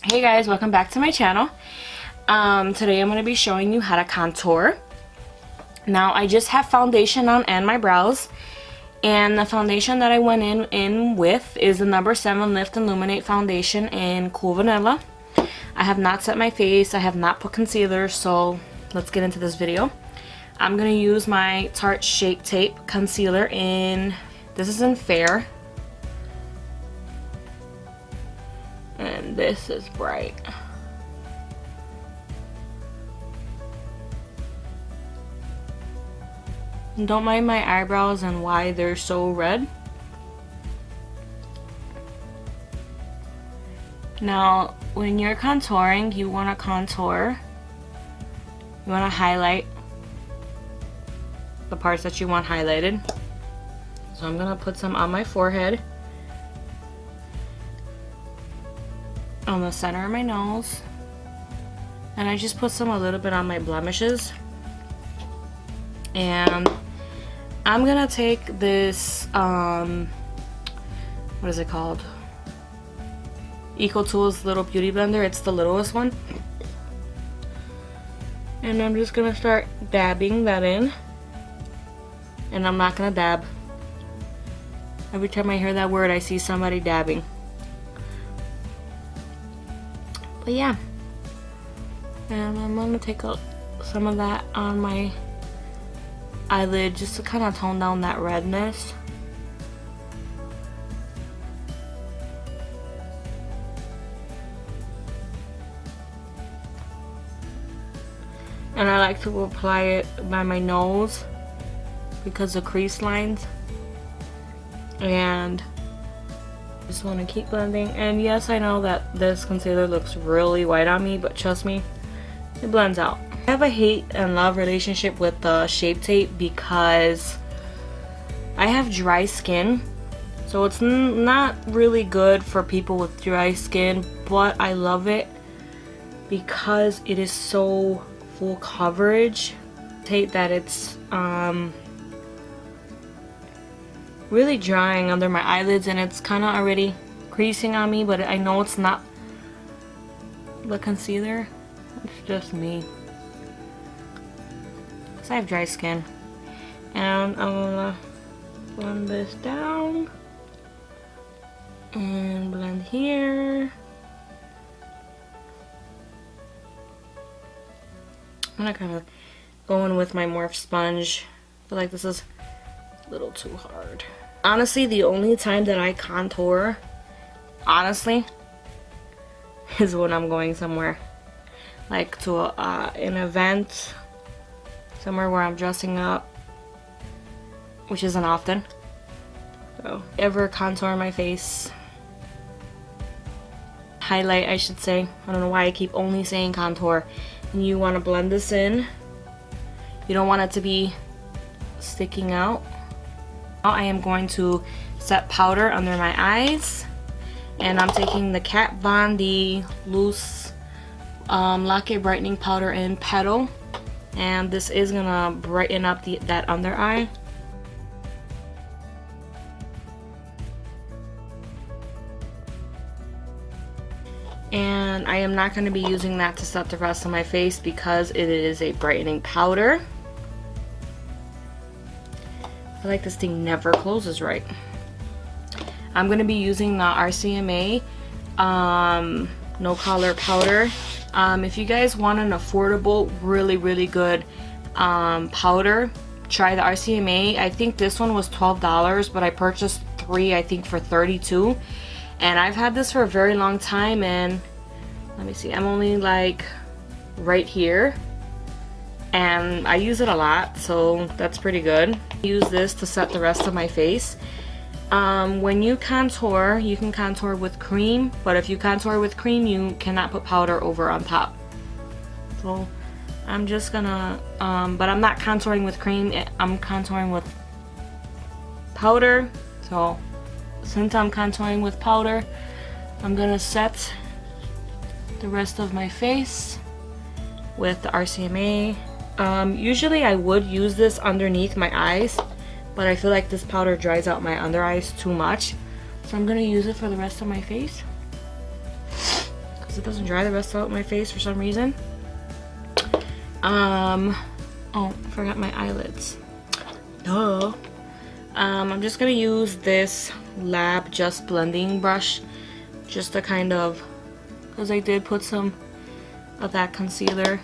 Hey guys, welcome back to my channel. Today I'm going to be showing you how to contour. Now I just have foundation on and my brows, and the foundation that I went in with is the number 7 Lift Illuminate foundation in Cool Vanilla. I have not set my face, I have not put concealer, so let's get into this video. I'm going to use my Tarte Shape Tape concealer this is in Fair. And this is Bright. Don't mind my eyebrows and why they're so red. Now, when you're contouring, you want to contour. You want to highlight the parts that you want highlighted. So I'm going to put some on my forehead, on the center of my nose, and I just put some a little bit on my blemishes. And I'm gonna take this what is it called, Eco Tools little beauty blender. It's the littlest one, and I'm just gonna start dabbing that in. And I'm not gonna dab. Every time I hear that word, I see somebody dabbing. But yeah, and I'm gonna take some of that on my eyelid just to kind of tone down that redness. And I like to apply it by my nose because of crease lines. And just want to keep blending. And yes, I know that this concealer looks really white on me, but trust me, it blends out. I have a hate and love relationship with the Shape Tape because I have dry skin, so it's not really good for people with dry skin, but I love it because it is so full coverage tape that it's really drying under my eyelids, and it's kind of already creasing on me, but I know it's not the concealer, it's just me, because I have dry skin. And I'm gonna blend this down and blend here. I'm gonna kind of go in with my Morphe sponge. I feel like this is a little too hard. Honestly, the only time that I contour, honestly, is when I'm going somewhere, like to an event, somewhere where I'm dressing up, which isn't often. So, ever contour my face, highlight I should say, I don't know why I keep only saying contour. And you want to blend this in. You don't want it to be sticking out. I am going to set powder under my eyes, and I'm taking the Kat Von D loose Latte brightening powder in Petal, and this is gonna brighten up that under eye. And I am not going to be using that to set the rest of my face because it is a brightening powder. I feel like this thing never closes right. I'm going to be using the RCMA no color powder. If you guys want an affordable, really good powder, try the RCMA. I think this one was $12, but I purchased 3, I think, for $32. And I've had this for a very long time, and let me see, I'm only like right here, and I use it a lot, so that's pretty good. Use this to set the rest of my face. When you contour, you can contour with cream, but if you contour with cream, you cannot put powder over on top. So I'm just gonna, but I'm not contouring with cream, I'm contouring with powder. So since I'm contouring with powder, I'm gonna set the rest of my face with the RCMA. Usually I would use this underneath my eyes, but I feel like this powder dries out my under eyes too much, so I'm gonna use it for the rest of my face. because it doesn't dry the rest out of my face for some reason. Oh, forgot my eyelids. Duh. I'm just gonna use this Lab Just blending brush just to kind of, because I did put some of that concealer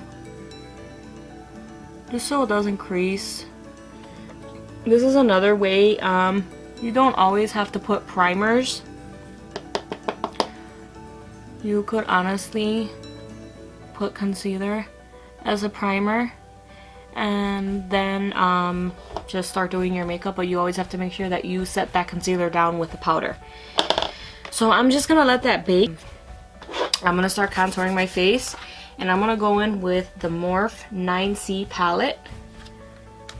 just so it doesn't crease. This is another way, you don't always have to put primers. You could honestly put concealer as a primer and then just start doing your makeup, but you always have to make sure that you set that concealer down with the powder. So I'm just gonna let that bake. I'm gonna start contouring my face, and I'm gonna go in with the Morphe 9C palette.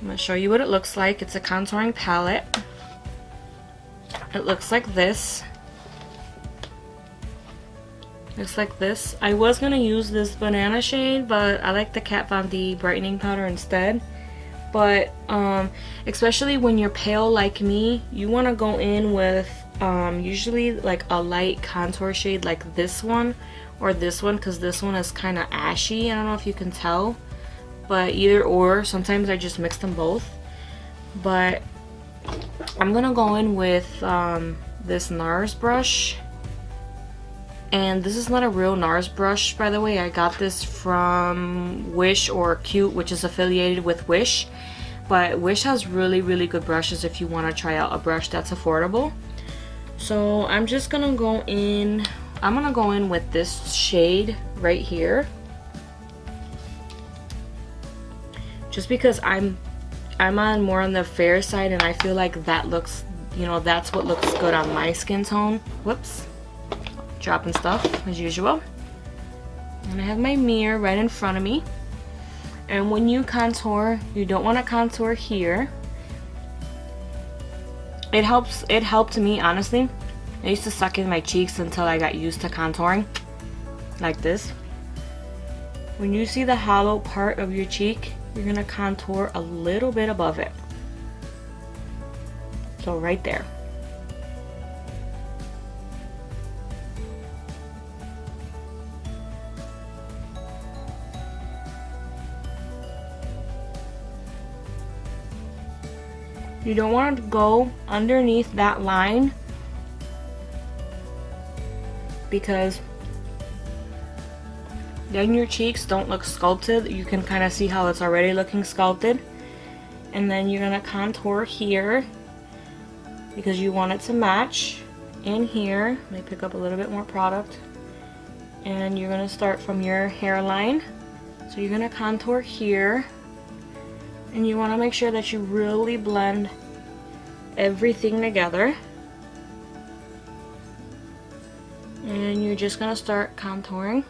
I'm gonna show you what it looks like. It's a contouring palette. It looks like this. Looks like this. I was gonna use this banana shade, but I like the Kat Von D brightening powder instead. But especially when you're pale like me, you want to go in with usually like a light contour shade like this one or this one, because this one is kind of ashy. I don't know if you can tell, but either or. Sometimes I just mix them both. But I'm gonna go in with this NARS brush. And this is not a real NARS brush, by the way. I got this from Wish or Cute, which is affiliated with Wish. But Wish has really, really good brushes if you want to try out a brush that's affordable. So I'm just gonna go in. I'm gonna go in with this shade right here, just because I'm on more on the fair side, and I feel like that looks, you know, that's what looks good on my skin tone. Whoops. Dropping stuff as usual. And I have my mirror right in front of me. And when you contour, you don't want to contour here. It helped me, honestly. I used to suck in my cheeks until I got used to contouring like this. When you see the hollow part of your cheek, you're gonna contour a little bit above it. So right there. You don't want to go underneath that line, because then your cheeks don't look sculpted. You can kind of see how it's already looking sculpted. And then you're going to contour here because you want it to match in here. Let me pick up a little bit more product. And you're going to start from your hairline. So you're going to contour here. And you want to make sure that you really blend everything together. And you're just going to start contouring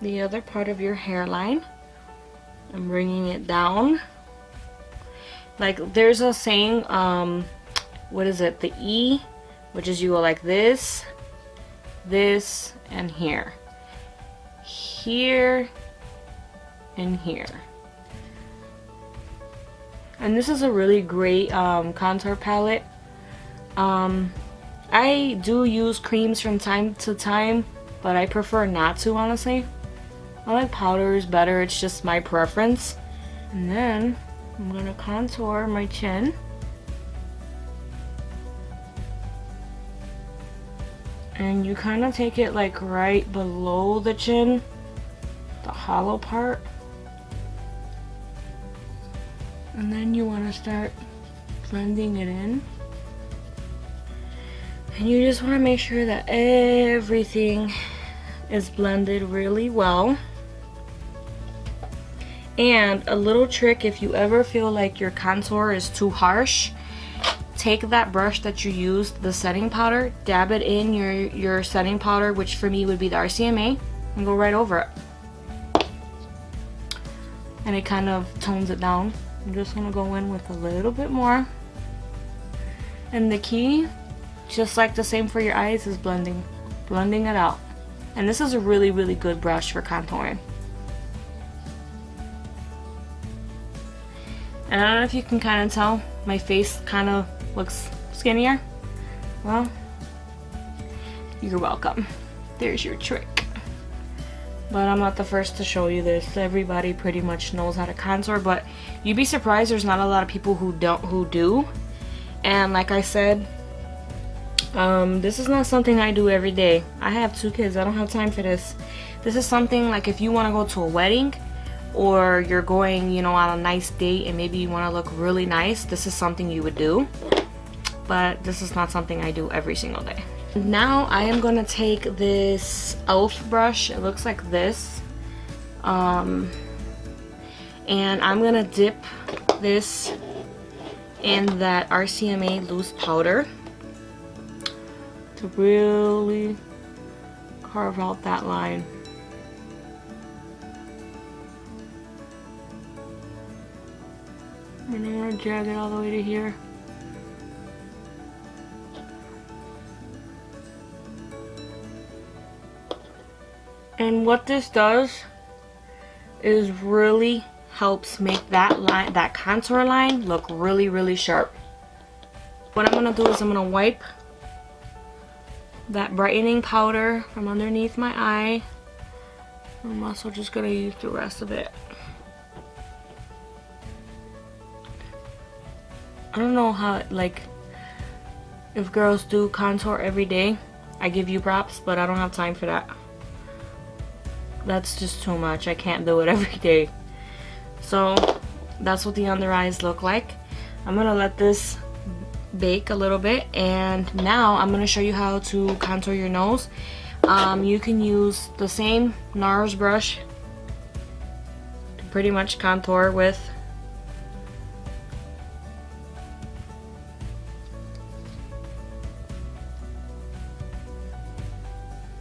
the other part of your hairline. I'm bringing it down. Like there's a saying, what is it? The E, which is you go like this, this, and here. Here, and here. And this is a really great contour palette. I do use creams from time to time, but I prefer not to, honestly. I like powders better, it's just my preference. And then I'm gonna contour my chin. And you kind of take it like right below the chin, the hollow part. And then you want to start blending it in. And you just want to make sure that everything is blended really well. And a little trick, if you ever feel like your contour is too harsh, take that brush that you used, the setting powder, dab it in your setting powder, which for me would be the RCMA, and go right over it. And it kind of tones it down. I'm just gonna go in with a little bit more. And the key, just like the same for your eyes, is blending it out. And this is a really, really good brush for contouring. And I don't know if you can kind of tell, my face kind of looks skinnier. Well, you're welcome. there's your trick. But I'm not the first to show you this. Everybody pretty much knows how to contour, but you'd be surprised there's not a lot of people who do. And like I said, this is not something I do every day. I have 2 kids. I don't have time for this. This is something like if you want to go to a wedding or you're going, you know, on a nice date and maybe you want to look really nice, this is something you would do. But this is not something I do every single day. Now I am gonna take this e.l.f. brush. It looks like this. And I'm gonna dip this in that RCMA loose powder to really carve out that line. And I'm gonna drag it all the way to here. And what this does is really helps make that line, that contour line, look really, really sharp. What I'm gonna do is I'm gonna wipe that brightening powder from underneath my eye. I'm also just gonna use the rest of it. I don't know how, like, if girls do contour every day, I give you props, but I don't have time for that. That's just too much. I can't do it every day. So that's what the under eyes look like. I'm gonna let this bake a little bit, and now I'm gonna show you how to contour your nose. You can use the same NARS brush to pretty much contour with.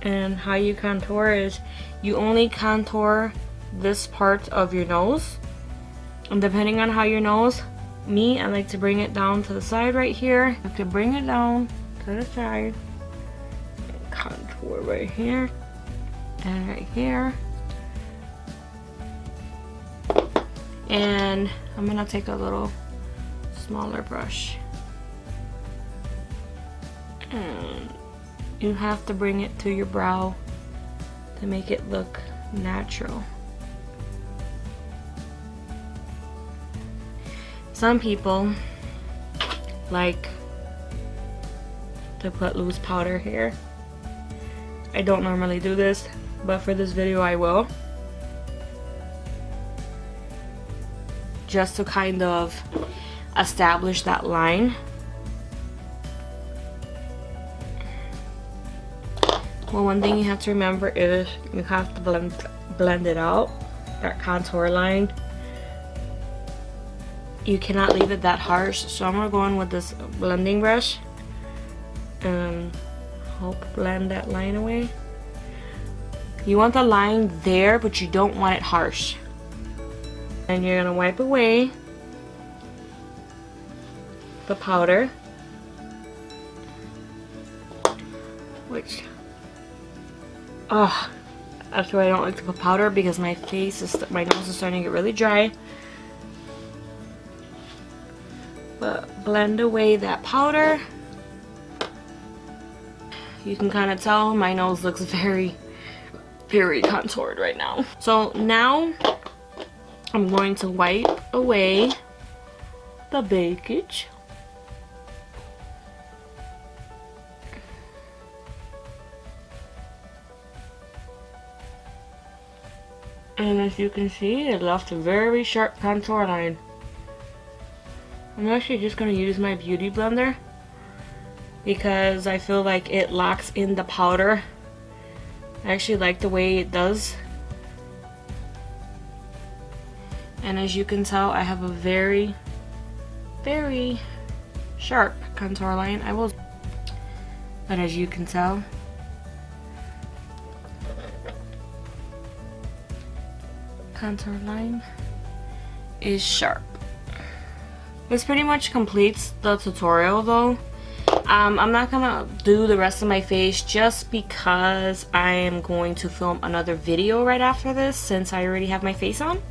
And how you contour is you only contour this part of your nose, and depending on how your nose, I like to bring it down to the side right here. I have to bring it down to the side and contour right here and right here. And I'm gonna take a little smaller brush, and you have to bring it to your brow to make it look natural. Some people like to put loose powder here. I don't normally do this, but for this video I will. Just to kind of establish that line. Well, one thing you have to remember is you have to blend it out, that contour line. You cannot leave it that harsh, so I'm gonna go in with this blending brush and help blend that line away. You want the line there, but you don't want it harsh. And you're gonna wipe away the powder, which, that's why I don't like to put powder, because my nose is starting to get really dry. But blend away that powder. You can kind of tell my nose looks very, very contoured right now. So now I'm going to wipe away the bakage. And as you can see, it left a very sharp contour line. I'm actually just going to use my beauty blender because I feel like it locks in the powder. I actually like the way it does. And as you can tell, I have a very, very sharp contour line. But as you can tell, contour line is sharp. This pretty much completes the tutorial though. I'm not gonna do the rest of my face just because I am going to film another video right after this, since I already have my face on.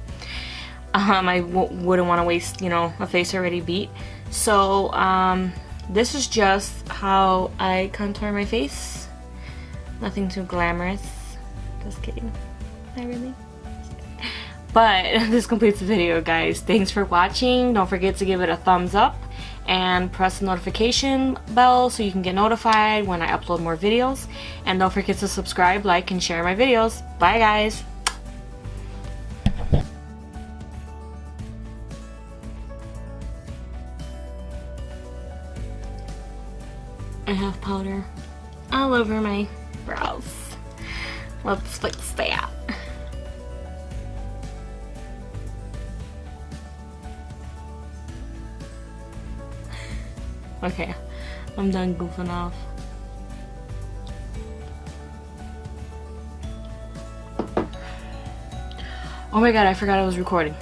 I wouldn't want to waste, you know, a face already beat. So this is just how I contour my face. Nothing too glamorous. Just kidding. Not really. But this completes the video, guys. Thanks for watching. Don't forget to give it a thumbs up and press the notification bell so you can get notified when I upload more videos. And don't forget to subscribe, like, and share my videos. Bye, guys. I have powder all over my brows. Let's fix that. Okay, I'm done goofing off. Oh my god, I forgot I was recording.